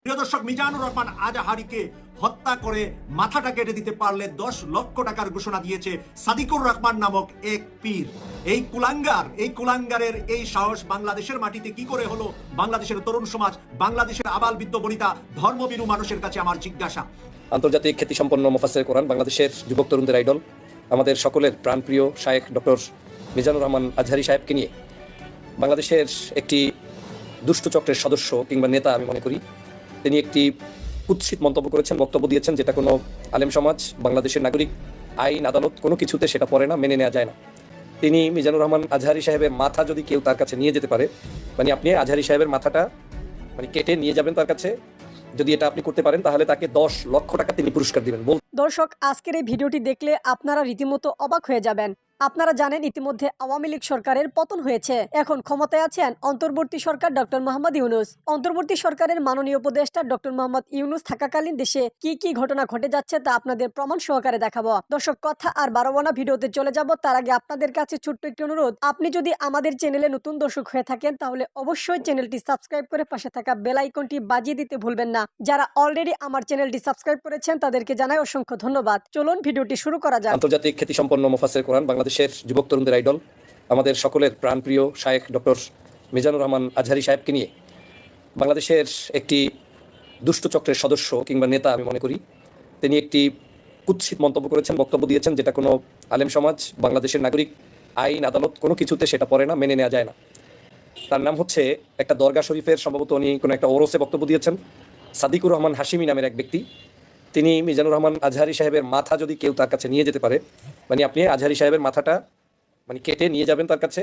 প্রিয় দর্শক, মিজানুর রহমান আজাহারিকে হত্যা করে মাথাটা কেটে দিতে পারলে 10 লক্ষ টাকার ঘোষণা দিয়েছে সাদিকুর রহমান নামক এক পীর। এই কুলাঙ্গারের এই সাহস বাংলাদেশের মাটিতে কি করে হলো? বাংলাদেশের তরুণ সমাজ, বাংলাদেশের আবাল বৃদ্ধ বনিতা, ধর্মবিরু মানুষের কাছে আমার জিজ্ঞাসা। আন্তর্জাতিক খ্যাতিসম্পন্ন মুফাসসির কোরআন, বাংলাদেশের যুবক তরুণদের আইডল, আমাদের সকলের প্রাণপ্রিয় শায়েখ ডক্টর মিজানুর রহমান আজহারি সাহেবকে নিয়ে বাংলাদেশের একটি দুষ্ট চক্রের সদস্য কিংবা নেতা আমি মনে করি তিনি একটি কুৎসিত মন্তব্য করেছেন, বক্তব্য দিয়েছেন, যেটা কোনো আলেম সমাজ, বাংলাদেশের নাগরিক, আইন, আদালত কোনো কিছুতে সেটা পড়ে না, মেনে নেওয়া যায় না। তিনি মিজানুর রহমান আজহারি সাহেবের মাথা যদি কেউ তার কাছে নিয়ে যেতে পারে, মানে আপনি আজহারি সাহেবের মাথাটা কেটে নিয়ে যাবেন তার কাছে, যদি এটা আপনি করতে পারেন তাহলে তাকে 10 লক্ষ টাকা তিনি পুরস্কার দিবেন। দর্শক, আজকের এই ভিডিওটি দেখলে আপনারা রীতিমতো অবাক হয়ে যাবেন। আপনারা জানেন ইতিমধ্যে আওয়ামী লীগ সরকারের পতন হয়েছে। এখন ক্ষমতায় আছেন অন্তর্বর্তী সরকার ডক্টর মোহাম্মদ ইউনূস। অন্তর্বর্তী সরকারের মাননীয় উপদেষ্টা ডক্টর মোহাম্মদ ইউনূস থাকাকালীন দেশে কি কি ঘটনা ঘটে যাচ্ছে তা আপনাদের প্রমাণ সহকারে দেখাবো। দর্শক, কথা আর বাড়াবো না, ভিডিওতে চলে যাব। তার আগে আপনাদের কাছে ছোট্ট একটি অনুরোধ, আপনি যদি আমাদের চ্যানেলে নতুন দর্শক হয়ে থাকেন তাহলে অবশ্যই চ্যানেলটি সাবস্ক্রাইব করে পাশে থাকা বেল আইকনটি বাজিয়ে দিতে ভুলবেন না। যারা অলরেডি আমার চ্যানেলটি সাবস্ক্রাইব করেছেন তাদেরকে জানাই অসংখ্য ধন্যবাদ। চলুন ভিডিওটি শুরু করা যাক। আন্তর্জাতিক খ্যাতিসম্পন্ন মুফাসসির কোরআন, বাংলাদেশের যুবক তরুণদের আইডল, আমাদের সকলের প্রাণপ্রিয় শায়েখ ডক্টর মিজানুর রহমান আজহারি সাহেবকে নিয়ে বাংলাদেশের একটি দুষ্ট চক্রের সদস্য কিংবা নেতা আমি মনে করি তিনি একটি কুৎসিত মন্তব্য করেছেন, বক্তব্য দিয়েছেন, যেটা কোনো আলেম সমাজ, বাংলাদেশের নাগরিক, আইন, আদালত কোনো কিছুতে সেটা পড়ে না, মেনে নেওয়া যায় না। তার নাম হচ্ছে একটা দরগা শরীফের, সম্ভবত উনি কোনো একটা ওরসে বক্তব্য দিয়েছেন। সাদিকুর রহমান হাশিমি নামের এক ব্যক্তি, তিনি মিজানুর রহমান আজহারি সাহেবের মাথা যদি কেউ তার কাছে নিয়ে যেতে পারে, মানে আপনি আজহারি সাহেবের মাথাটা কেটে নিয়ে যাবেন তার কাছে,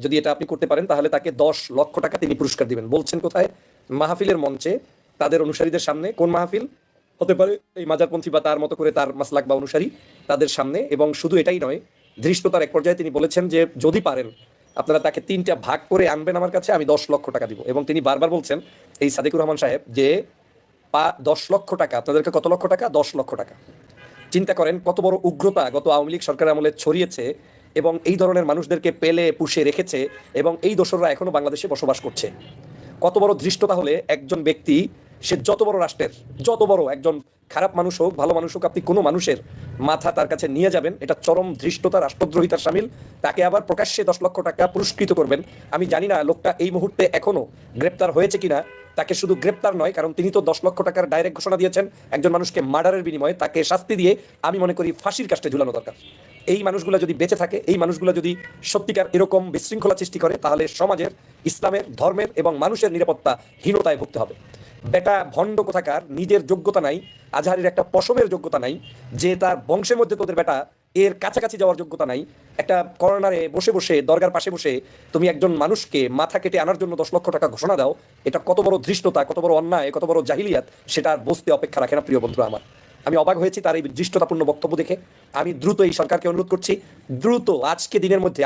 যদি এটা আপনি করতে পারেন তাহলে তাকে 10 লক্ষ টাকা তিনি পুরস্কার দিবেন। বলছেন কোথায়? মাহফিলের মঞ্চে, তাদের অনুসারীদের সামনে। কোন মাহফিল হতে পারে? এই মাজারপন্থী বা তার মতো করে তার মাসলাক বা অনুসারী তাদের সামনে। এবং শুধু এটাই নয়, ধৃষ্টতার এক পর্যায়ে তিনি বলেছেন যে যদি পারেন আপনারা তাকে 3টা ভাগ করে আনবেন আমার কাছে, আমি 10 লক্ষ টাকা দিব। এবং তিনি বারবার বলছেন এই সাদিকুর রহমান সাহেব যে 10 লক্ষ টাকা, আপনাদেরকে কত লক্ষ টাকা? 10 লক্ষ টাকা। চিন্তা করেন কত বড় উগ্রতা গত আওয়ামী লীগ সরকারের আমলে ছড়িয়েছে এবং এই ধরনের মানুষদেরকে পেলে পুষে রেখেছে এবং এই দোসররা এখনো বাংলাদেশে বসবাস করছে। কত বড় ধৃষ্টতা হলে একজন ব্যক্তি, সে যত বড় রাষ্ট্রের, যত বড় একজন খারাপ মানুষ হোক, ভালো মানুষ হোক, আপনি কোনো মানুষের মাথা তার কাছে নিয়ে যাবেন, এটা চরম ধৃষ্টতা, রাষ্ট্রদ্রোহিতার শামিল। তাকে আবার প্রকাশ্যে 10 লক্ষ টাকা পুরস্কৃত করবেন। আমি জানি না লোকটা এই মুহূর্তে এখনো গ্রেপ্তার হয়েছে কিনা। তাকে শুধু গ্রেপ্তার নয়, কারণ তিনি তো 10 লক্ষ টাকার ডাইরেক্ট ঘোষণা দিয়েছেন একজন মানুষকে মার্ডারের বিনিময়ে। তাকে শাস্তি দিয়ে আমি মনে করি ফাঁসির কাস্টে ঝুলানো দরকার। এই মানুষগুলো যদি বেঁচে থাকে, এই মানুষগুলো যদি সত্যিকার এরকম বিশৃঙ্খলা সৃষ্টি করে, তাহলে সমাজের, ইসলামের, ধর্মের এবং মানুষের নিরাপত্তা হীনতায় ভুগতে হবে। বেটা ভণ্ড কোথাকার, নিজের যোগ্যতা নাই, আজহারির একটা পশমের যোগ্যতা নাই, যে তার বংশের মধ্যে তোদের বেটা এর কাছাকাছি যাওয়ার যোগ্যতা নাই। একটা কর্নারে বসে বসে, দরগার পাশে বসে তুমি একজন মানুষকে মাথা কেটে আনার জন্য 10 লক্ষ টাকা ঘোষণা দাও, এটা কত বড় ধৃষ্টতা, কত বড় অন্যায়, কত বড় জাহিলিয়াত, সেটা আর বসতে অপেক্ষা রাখে না। প্রিয় বন্ধুরা আমার, আমি অবাক হয়েছি তার এই দৃষ্টতাপূর্ণ বক্তব্য দেখে। আমি দ্রুত এই সরকারকে অনুরোধ করছি, দ্রুত আজকে দিনের মধ্যে,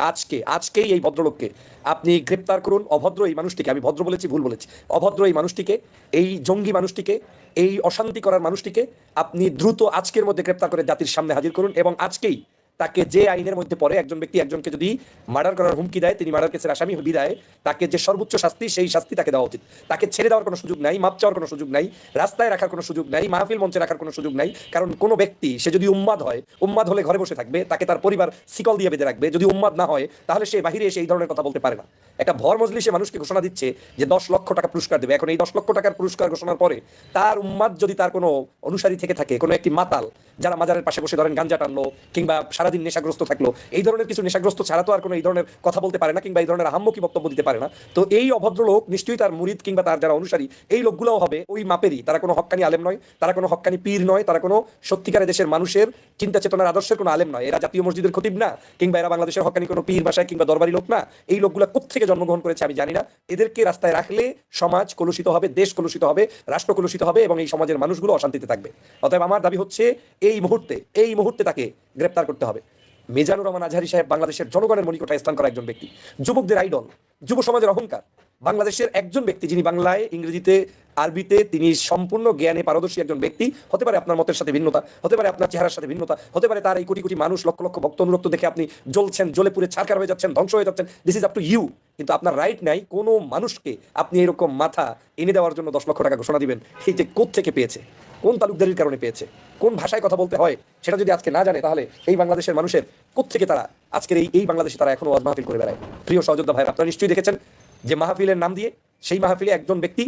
আজকেই এই ভদ্রলোককে আপনি গ্রেপ্তার করুন। অভদ্র এই মানুষটিকে, আমি ভদ্র বলেছি, ভুল বলেছি, অভদ্র এই মানুষটিকে, এই জঙ্গি মানুষটিকে, এই অশান্তি করার মানুষটিকে আপনি দ্রুত আজকের মধ্যে গ্রেপ্তার করে জাতির সামনে হাজির করুন। এবং আজকেই তাকে, যে আইনের মধ্যে পড়ে, একজন ব্যক্তি একজনকে যদি মার্ডার করার হুমকি দেয়, তিনি মার্ডার কেসের আসামি বিদায়, তাকে যে সর্বোচ্চ শাস্তি, সেই শাস্তি তাকে দেওয়া উচিত। তাকে ছেড়ে দেওয়ার কোনো সুযোগ নাই, মাপ চাওয়ার কোনো সুযোগ নাই, রাস্তায় রাখার কোনো সুযোগ নাই, মাহফিল মঞ্চে রাখার কোনো সুযোগ নাই। কারণ কোনো ব্যক্তি, সে যদি উম্মাদ হয়, উম্মাদ হলে ঘরে বসে থাকবে, তাকে তার পরিবার শিকল দিয়ে বেঁধে রাখবে। যদি উম্মাদ না হয় তাহলে সে বাহিরে এসে এই ধরনের কথা বলতে পারে না। একটা ভর মজলিসে মানুষকে ঘোষণা দিচ্ছে যে 10 লক্ষ টাকা পুরস্কার দেবে। এখন এই 10 লক্ষ টাকার পুরস্কার ঘোষণার পরে তার উম্মাদ যদি, তার কোনো অনুসারী থেকে থাকে, কোনো একটি মাতাল যারা মাজারের পাশে বসে ধরেন গাঞ্জা টানলো কিংবা সারাদিন নেশাগ্রস্ত থাকলো, এই ধরনের কিছু নেশাগ্রস্ত ছাড়া তো আর কোনো এই ধরনের কথা বলতে পারে না কিংবা এই ধরনের আহাম্মকি বক্তব্য দিতে পারে না। তো এই অভদ্র লোক নিশ্চয়ই তার মুরিদ কিংবা তার যারা অনুসারী, এই লোকগুলোও হবে ওই মাপেরই। তারা কোনো হক্কানি আলেম নয়, তারা কোনো হক্কানি পীর নয়, তারা কোনো সত্যিকারের দেশের মানুষের চিন্তা চেতনার আদর্শের কোনো আলেম নয়। এরা জাতীয় মসজিদের খতিব না, কিংবা এরা বাংলাদেশের হক্কানি কোনো পীর বাসায় কিংবা দরবারি লোক না। এই লোকগুলো কোত্থেকে জন্মগ্রহণ করেছে আমি জানি না। এদেরকে রাস্তায় রাখলে সমাজ কলুষিত হবে, দেশ কলুষিত হবে, রাষ্ট্র কলুষিত হবে এবং এই সমাজের মানুষগুলো অশান্তিতে থাকবে। অতএব আমার দাবি হচ্ছে এই মুহূর্তে তাকে গ্রেপ্তার করতে হবে। মিজানুর রহমান আজহারী সাহেব বাংলাদেশের জনগণের মনিকটায় স্থান করা একজন ব্যক্তি, যুবকদের আইডল, যুব সমাজের অহংকার, বাংলাদেশের একজন ব্যক্তি যিনি বাংলায়, ইংরেজিতে, আরবিতে তিনি সম্পূর্ণ জ্ঞানে পারদর্শী একজন ব্যক্তি। হতে পারে আপনার মতের সাথে ভিন্নতা, হতে পারে আপনার চেহারার সাথে ভিন্নতা, হতে পারে তার এই কোটি কোটি মানুষ, লক্ষ লক্ষ ভক্ত অনুরক্ত দেখে আপনি জ্বলছেন, জ্বলে পুড়ে ছারখার হয়ে যাচ্ছেন, ধ্বংস হয়ে যাচ্ছেন। This is up to you. কিন্তু আপনার রাইট নাই কোনো মানুষকে আপনি এরকম মাথা এনে দেওয়ার জন্য 10 লক্ষ টাকা ঘোষণা দিবেন। এই যে কোত্থেকে পেয়েছে, কোন তালুকদারির কারণে পেয়েছে, কোন ভাষায় কথা বলতে হয় সেটা যদি আজকে না জানে, তাহলে এই বাংলাদেশের মানুষের কোত্থেকে তারা আজকের এই বাংলাদেশে তারা এখনো ওয়াজ মাহফিল করে বেড়ায়। প্রিয় সহযোদ্ধা ভাই, আপনারা নিশ্চয়ই দেখেছেন যে মাহফিলের নাম দিয়ে, সেই মাহফিলে একজন ব্যক্তি,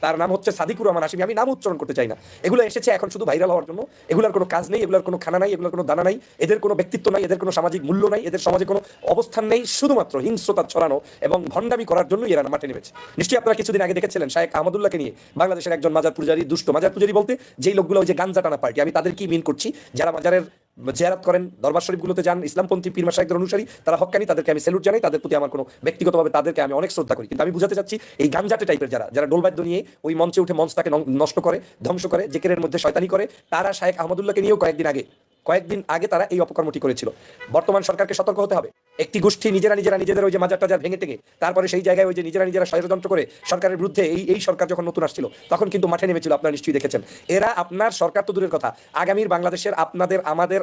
তার নাম হচ্ছে সাদিকুর রহমান হাশিমি, আমি নাম উচ্চারণ করতে চাই না, এগুলো এসেছে এখন শুধু ভাইরাল হওয়ার জন্য। এগুলোর কোনো কাজ নেই, এগুলোর কোনো খানা নাই, এগুলোর কোনো দানা নাই, এদের কোনো ব্যক্তিত্ব নাই, এদের কোনো সামাজিক মূল্য নাই, এদের সমাজে কোনো অবস্থান নেই, শুধুমাত্র হিংস্রতা ছড়ানো এবং ভণ্ডামি করার জন্যই এরা মাঠে নেমেছে। নিশ্চয়ই আপনারা কিছুদিন আগে দেখেছিলেন শায়েখ আহমদুল্লাহকে নিয়ে বাংলাদেশের একজন মাজার পূজারী, দুষ্ট মাজার পূজারী বলতে যেই লোকগুলো ওই যে গাঞ্জা টানা পার্টি, আমি তাদের কি মিন করছি, যারা মাজারের জিয়ারত করেন, দরবার শরীফগুলোতে যান, ইসলামপন্থী পীর মাশায়েখদের অনুসারী, তারা হক্কানি, তাদেরকে আমি স্যালুট জানাই, তাদের প্রতি আমার কোনো ব্যক্তিগতভাবে তাদেরকে আমি অনেক শ্রদ্ধা করি। কিন্তু আমি বুঝাতে চাচ্ছি এই গাঞ্জাটে টাইপের যারা ডোলবাদ্য নিয়ে ওই মঞ্চে উঠে মঞ্চটাকে নষ্ট করে, ধ্বংস করে, জিকিরের মধ্যে শয়তানি করে, তারা শায়েখ আহমদুল্লাহকে নিয়েও কয়েকদিন আগে তারা এই অপকর্মটি করেছিল। বর্তমান সরকারকে সতর্ক হতে হবে। একটি গোষ্ঠী নিজেদের ওই যে মাজার টাজার ভেঙে টেঙে তারপরে সেই জায়গায় ওই যে নিজেরা ষড়যন্ত্র করে সরকারের বিরুদ্ধে এই সরকার যখন নতুন আসছিল তখন কিন্তু মাঠে নেমেছিল, আপনারা নিশ্চয়ই দেখেছেন। এরা আপনার সরকার তো দূরের কথা, আগামীর বাংলাদেশের আপনাদের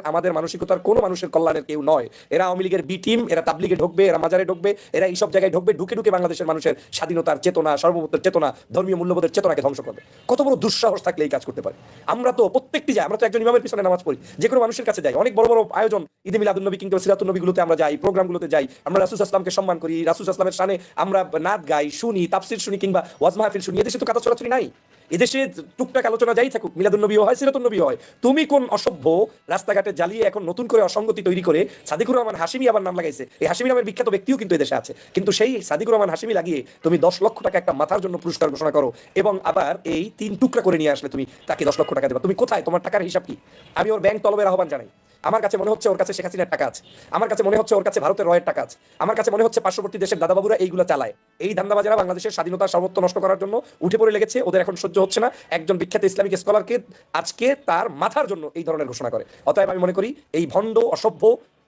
আমাদের মানসিকতার কোনো মানুষের কল্যাণের কেউ নয়। এরা আওয়ামী লীগের বি টিম, এরা তাবলিগে ঢুকবে, এরা মাজারে ঢুকবে, এরা এইসব জায়গায় ঢুকবে, ঢুকে বাংলাদেশের মানুষের স্বাধীনতার চেতনা, সার্বভৌমত্বের চেতনা, ধর্মীয় মূল্যবোধের চেতনাকে ধ্বংস করবে। কত বড় দুঃসাহস থাকলে এই কাজ করতে পারে। আমরা তো প্রত্যেকটি যাই, আমরা তো একজন ইমামের পিছনে নামাজ পড়ি, যে কোনো মানুষের কাছে যাই, অনেক বড় বড় আয়োজন, ঈদে মিলাদুন নবী কিংবা সিরাতুন নবীগুলোতে আমরা যাই, প্রোগ্রামগুলোতে যাই, আমরা রাসূল সাল্লাল্লাহু সম্মান করি, রাসূল সাল্লাল্লাহু শানে আমরা নাত গাই, শুনি, তাফসীর শুনি কিংবা ওয়াজ মাহফিল শুনি। এদেশে তো কথা ছড়াছড়ি নাই, এদেশে টুকটাক আলোচনা যাই থাকুক, মিলাদুন নবী হয়, সিরাতুন নবী হয়। তুমি কোন অসভ্য রাস্তাঘাটে জ্বালিয়ে এখন নতুন করে অসঙ্গতি তৈরি করে সাদিকুর রহমান হাশিমি আবার নাম লাগাইছে। এই হাশিমি নামের বিখ্যাত ব্যক্তিও কিন্তু এদেশে আছে, কিন্তু সেই সাদিকুর রহমান হাশিমি লাগিয়ে তুমি 10 লক্ষ টাকা একটা মাথার জন্য পুরস্কার ঘোষণা করো এবং আবার এই 3 টুকরা করে নিয়ে আসলে তুমি তাকে 10 লক্ষ টাকা দেবা। তুমি কোথায়? তোমার টাকার হিসাব কি? আমি ওর ব্যাংক তলবের আহ্বান জানাই। আমার কাছে মনে হচ্ছে ওর কাছে শেখ হাসিনার টাকা আছে, আমার কাছে মনে হচ্ছে ওর কাছে ভারতের রয়ের টাকা আছে, আমার কাছে মনে হচ্ছে পার্শ্ববর্তী দেশের দাদাবাবুরা এইগুলো চালায়। এই ধান্দাবাজেরা বাংলাদেশের স্বাধীনতার সর্বত্র নষ্ট করার জন্য উঠে পড়ে লেগেছে, ওদের এখন সহ্য হচ্ছে না একজন বিখ্যাত ইসলামিক স্কলারকে আজকে তার মাথার জন্য এই ধরনের ঘোষণা করে। অতএব আমি মনে করি এই ভণ্ড, অসভ্য,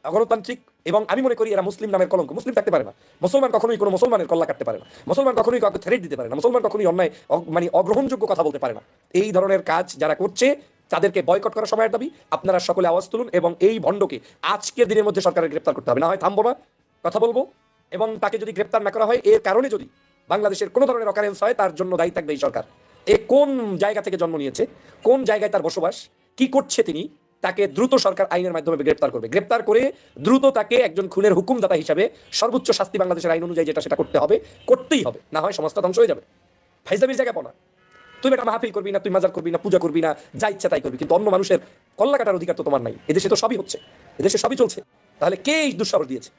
অগণতান্ত্রিক এবং আমি মনে করি এরা মুসলিম নামের কলঙ্ক। মুসলিম থাকতে পারে না, মুসলমান কখনোই কোনো মুসলমানের কল্লা কাটতে পারে না, মুসলমান কখনোই কাউকে থ্রেট দিতে পারে না, মুসলমান কখনোই অন্যায় মানে অগ্রহণযোগ্য কথা বলতে পারে না। এই ধরনের কাজ যারা করছে তাদেরকে বয়কট করার সময়ের দাবি। আপনারা সকলে আওয়াজ তুলুন এবং এই ভণ্ডকে আজকের দিনের মধ্যে সরকারের গ্রেপ্তার করতে হবে, না হয় থামবো না, কথা বলবো। এবং তাকে যদি গ্রেপ্তার না করা হয়, এর কারণে যদি বাংলাদেশের কোনো ধরনের অকারেন্স হয়, তার জন্য দায়ী থাকবে এই সরকার। এ কোন জায়গা থেকে জন্ম নিয়েছে, কোন জায়গায় তার বসবাস, কি করছে তিনি, তাকে দ্রুত সরকার আইনের মাধ্যমে গ্রেপ্তার করবে। গ্রেপ্তার করে দ্রুত তাকে একজন খুনের হুকুমদাতা হিসাবে সর্বোচ্চ শাস্তি বাংলাদেশের আইন অনুযায়ী যেটা সেটা করতেই হবে, না হয় সমাজটা ধ্বংস হয়ে যাবে। ফাইজলামির জায়গা পাও না, তুই একটা মাহফিল করবি না, তুই মাজার করবি না, পূজা করবি না, যা ইচ্ছা তাই করবি, কিন্তু অন্য মানুষের কল্লা কাটার অধিকার তো তোমার নাই। এদেশে তো সবই হচ্ছে, এদেশে সবই চলছে, তাহলে কে এই দুঃসাহস দিয়েছে?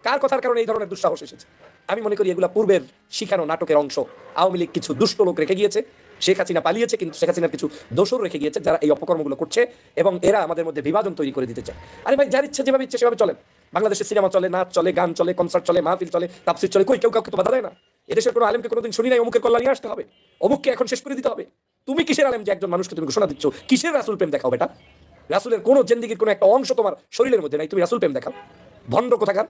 কার কথার কারণে এই ধরনের দুঃসাহস এসেছে? আমি মনে করি এগুলা পূর্বের শিখানো নাটকের অংশ। আওয়ামী লীগ কিছু দুষ্ট লোক রেখে গিয়েছে, শেখ হাসিনা পালিয়েছে, কিন্তু শেখ হাসিনার কিছু দোষর রেখে গিয়েছে যারা এই অপকর্মগুলো করছে এবং এরা আমাদের মধ্যে বিভাজন তৈরি করে দিতে চায়। আরে ভাই, যার ইচ্ছে যেভাবে ইচ্ছে সেভাবে চলেন। বাংলাদেশে সিনেমা চলে, নাচ চলে, গান চলে, কনসার্ট চলে, মাহফিল চলে, তাফসীর চলে, কেউ কাউকে তো বাধা দেয় না। এদেশের কোনো আলেমকে কোনোদিন শুনি নাই অমুকের কল্যাণ নিয়ে আসতে হবে, অমুককে এখন শেষ করে দিতে হবে। তুমি কিসের আলেম যে একজন মানুষকে তুমি ঘোষণা দিচ্ছ? কিসের রাসূল প্রেম দেখাও বেটা? রাসূলের কোনো জিন্দেগির কোনো একটা অংশ তোমার শরীরের মধ্যে নাই, তুমি রাসূল প্রেম দেখাও? ভণ্ড কোথাকার,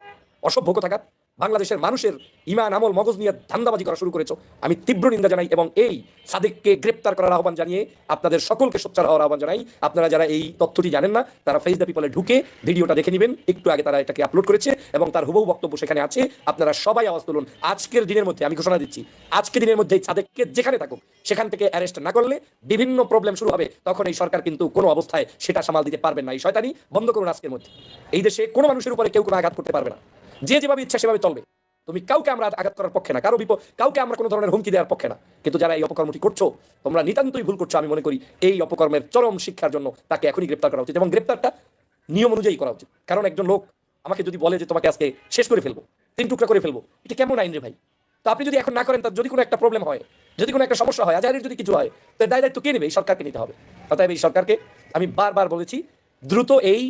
অসভ্য কোথাকার। বাংলাদেশের মানুষের ইমান, আমল, মগজ নিয়ে ধান্দাবাজি করা শুরু করেছো, আমি তীব্র নিন্দা জানাই এবং এই সাদিককে গ্রেপ্তার করার আহ্বান জানিয়ে আপনাদের সকলকে সোচ্চার হওয়ার আহ্বান জানাই। আপনারা যারা এই তথ্যটি জানেন না, তারা ফেস দ্য পিপলে ঢুকে ভিডিওটা দেখে নেবেন। একটু আগে তারা এটাকে আপলোড করেছে এবং তার হুবহু বক্তব্য সেখানে আছে। আপনারা সবাই আওয়াজ তুলুন। আজকের দিনের মধ্যে আমি ঘোষণা দিচ্ছি, আজকের দিনের মধ্যে সাদিককে যেখানে থাকুক সেখান থেকে অ্যারেস্ট না করলে বিভিন্ন প্রবলেম শুরু হবে। তখন এই সরকার কিন্তু কোনো অবস্থায় সেটা সামাল দিতে পারবেন না। এই শয়তানি বন্ধ করুন আজকের মধ্যে। এই দেশে কোনো মানুষের উপরে কেউ কোনো আঘাত করতে পারবে না, যে যেভাবে ইচ্ছা সেভাবে চলবে। তুমি কাউকে আমরা আঘাত করার পক্ষে না, কাউকে আমরা কোনো ধরনের হুমকি দেওয়ার পক্ষে না। কিন্তু যারা এই অপকর্মটি করছো, তোমরা নিতান্তই ভুল করছো। আমি মনে করি এই অপকর্মের চরম শিক্ষার জন্য তাকে এখনই গ্রেপ্তার করা উচিত এবং গ্রেপ্তারটা নিয়ম অনুযায়ী করা উচিত। কারণ একজন লোক আমাকে যদি বলে যে তোমাকে আজকে শেষ করে ফেলবো, 3 টুকরা করে ফেলবো, এটা কেমন আইন রে ভাই? তো আপনি যদি এখন না করেন, তার যদি কোনো একটা প্রবলেম হয়, যদি কোনো একটা সমস্যা হয়, আজহারের যদি কিছু হয়, তো দায়িত্ব কে নেবে? এই সরকারকে নিতে হবে। অতএব এই সরকারকে আমি বারবার বলেছি, দ্রুত এই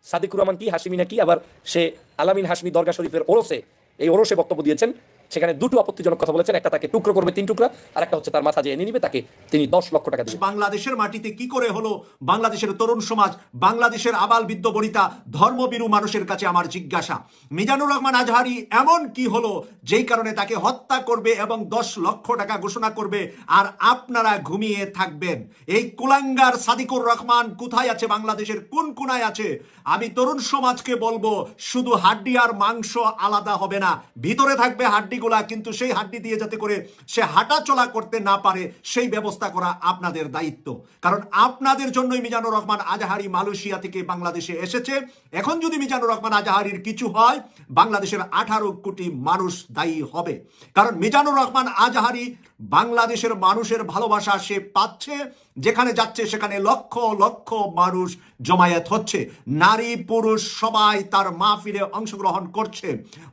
সাদিকুর রহমান কি হাশিমি নাকি, আবার সে আলামিন হাশমি দরগা শরীফের ওরসে, এই ওরসে বক্তব্য দিয়েছেন, সেখানে দুটো আপত্তিজনক কথা বলেছেন। একটা তাকে টুকরো করবে 3 টুকরা, আর একটা হচ্ছে তার মাথা যে এনে নিবে তাকে তিনি 10 লক্ষ টাকা দিবেন। বাংলাদেশের মাটিতে কি করে হলো বাংলাদেশের তরুণ সমাজ, বাংলাদেশের আবাল বৃদ্ধ বনিতা, ধর্মবীরু মানুষের কাছে আমার জিজ্ঞাসা, মিজানুর রহমান আজহারি এমন কি হলো যেই কারণে তাকে হত্যা করবে এবং 10 লক্ষ টাকা ঘোষণা করবে, আর আপনারা ঘুমিয়ে থাকবেন? এই কুলাঙ্গার সাদিকুর রহমান কোথায় আছে, বাংলাদেশের কোন কোনায় আছে? আমি তরুণ সমাজকে বলবো, শুধু হাড্ডি আর মাংস আলাদা হবে না, ভিতরে থাকবে হাড্ডিগুলা, কিন্তু সেই হাড্ডি দিয়ে যাতে করে সে হাঁটা চলা করতে না পারে সেই ব্যবস্থা করা আপনাদের দায়িত্ব। কারণ আপনাদের জন্যই মিজানুর রহমান আজহারি মালয়েশিয়া থেকে বাংলাদেশে এসেছে। এখন যদি মিজানুর রহমান আজহারির কিছু হয়, বাংলাদেশের 18 কোটি মানুষ দায়ী হবে। কারণ মিজানুর রহমান আজহারি বাংলাদেশের মানুষের ভালোবাসা সে পাচ্ছে, যেখানে যাচ্ছে সেখানে লক্ষ লক্ষ মানুষ জমায়েত হচ্ছে, নারী পুরুষ সবাই তার মাহফিলে অংশগ্রহণ করছে।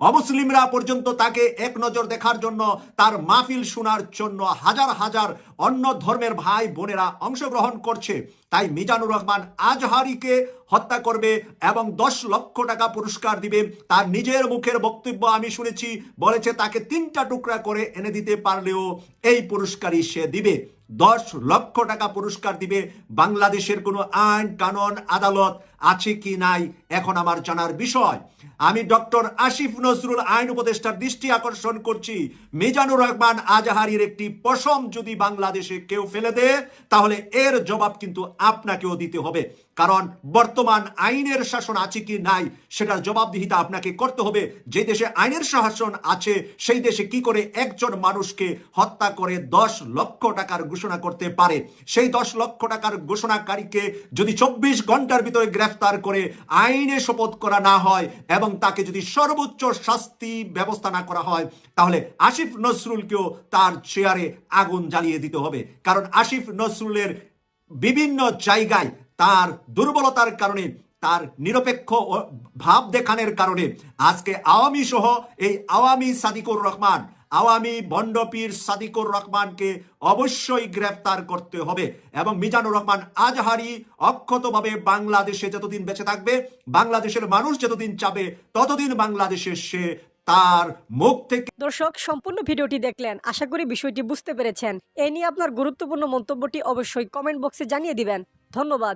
অমুসলিমরা পর্যন্ত তাকে এক নজর দেখার জন্য, তার মাহফিল শোনার জন্য হাজার হাজার অন্য ধর্মের ভাই বোনেরা অংশগ্রহণ করছে। তাই মিজানুর রহমান আজহারিকে হত্যা করবে এবং 10 লক্ষ টাকা পুরস্কার দিবে। তার নিজের মুখের বক্তব্য আমি শুনেছি, বলেছে তাকে 3টা টুকরা করে এনে দিতে পারলেও এই পুরস্কারই সে দিবে। 10 লক্ষ টাকা পুরস্কার দিবে। বাংলাদেশের কোনো আইন কানুন আদালত আছে কি নাই এখন আমার জানার বিষয়। আমি ডক্টর আসিফ নজরুল আইন উপদেষ্টার দৃষ্টি আকর্ষণ করছি, মিজানুর রহমান আজহারির একটি পশম যদি বাংলাদেশে কেউ ফেলে দেয়, তাহলে এর জবাব কিন্তু আপনাকেও দিতে হবে। কারণ বর্তমান আইনের শাসন আছে কি নাই সেটার জবাবদিহিতা আপনাকে করতে হবে। যে দেশে আইনের শাসন আছে সেই দেশে কি করে একজন মানুষকে হত্যা করে 10 লক্ষ টাকার ঘোষণা করতে পারে? সেই 10 লক্ষ টাকার ঘোষণাকারীকে যদি 24 ঘন্টার ভিতরে গ্রেফতার করে আইনে শপথ করা না হয় এবং তাকে যদি সর্বোচ্চ শাস্তি ব্যবস্থা না করা হয়, তাহলে আসিফ নজরুলকেও তার চেয়ারে আগুন জ্বালিয়ে দিতে হবে। কারণ আসিফ নজরুলের বিভিন্ন জায়গায় তার দুর্বলতার কারণে, তার নিরপেক্ষ ভাব দেখানোর কারণে আজকে আওয়ামী সহ এই আওয়ামী সাদিকুর রহমান, আওয়ামী বন্ডপীর সাদিকুর রহমানকে অবশ্যই গ্রেফতার করতে হবে। এবং মিজানুর রহমান আজহারি অক্ষতভাবে বাংলাদেশে যতদিন বেঁচে থাকবে, বাংলাদেশের মানুষ যতদিন চাবে, ততদিন বাংলাদেশে সে তার মুখ থেকে। দর্শক, সম্পূর্ণ ভিডিওটি দেখলেন, আশা করি বিষয়টি বুঝতে পেরেছেন। এ নিয়ে আপনার গুরুত্বপূর্ণ মন্তব্যটি অবশ্যই কমেন্ট বক্সে জানিয়ে দিবেন। ধন্যবাদ।